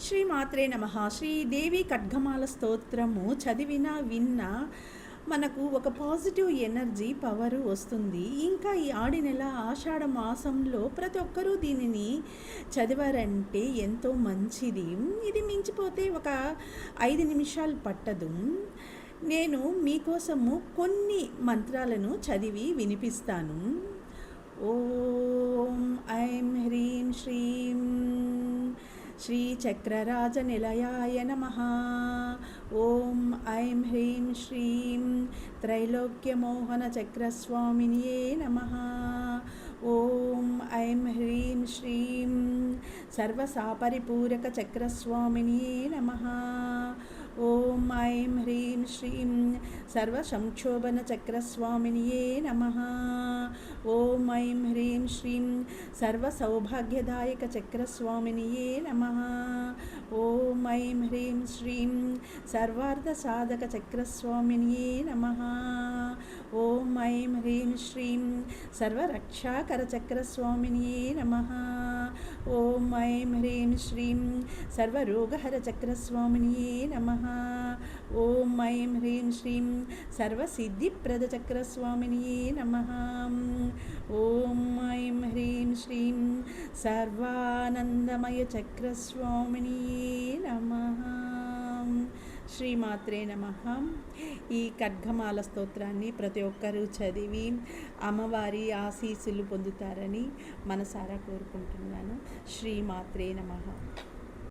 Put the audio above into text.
శ్రీమాత్రే నమః. శ్రీదేవి ఖడ్గమాల స్తోత్రము చదివినా విన్నా మనకు ఒక పాజిటివ్ ఎనర్జీ పవర్ వస్తుంది. ఇంకా ఈ ఆడి నెల ఆషాఢ మాసంలో ప్రతి ఒక్కరూ దీనిని చదివారంటే ఎంతో మంచిది. ఇది మించిపోతే ఒక 5 నిమిషాలు పట్టదు. నేను మీకోసము కొన్ని మంత్రాలను చదివి వినిపిస్తాను. ఓం ఐం హ్రీం శ్రీం శ్రీచక్రరాజనిలయాయ నమః. ఓం ఐం హ్రీం శ్రీం త్రైలోక్యమోహనచక్రస్వామినియే నమః. ఓం ఐం హ్రీం శ్రీం సర్వసాపరిపూరకచక్రస్వామినియే నమః. ఓం ఐం హ్రీం శ్రీం సర్వసంక్షోభనచక్రస్వామినియే నమః. ఓం ఐం హ్రీం శ్రీం సర్వసౌభాగ్యదాయకచక్రస్వామినియే నమః. ఓం ఐం హ్రీం శ్రీం సర్వార్థసాధకచక్రస్వామినియే నమః. ఓం ఐం హ్రీం శ్రీం సర్వరక్షాకరచక్రస్వామినియే నమః. ఓం ఐం హ్రీం శ్రీం సర్వరోగహరచక్రస్వామినియే నమః. ఓం ఐం హ్రీం శ్రీం సర్వసిద్ధిప్రదచక్రస్వామినియే నమః. ఓం ఐం హ్రీం శ్రీం సర్వానందమయచక్రస్వామినియే నమః. శ్రీమాత్రే నమః. ఈ ఖడ్గమాల స్తోత్రాన్ని ప్రతి ఒక్కరూ చదివి అమ్మవారి ఆశీస్సులు పొందుతారని మనసారా కోరుకుంటున్నాను. శ్రీమాత్రే నమః.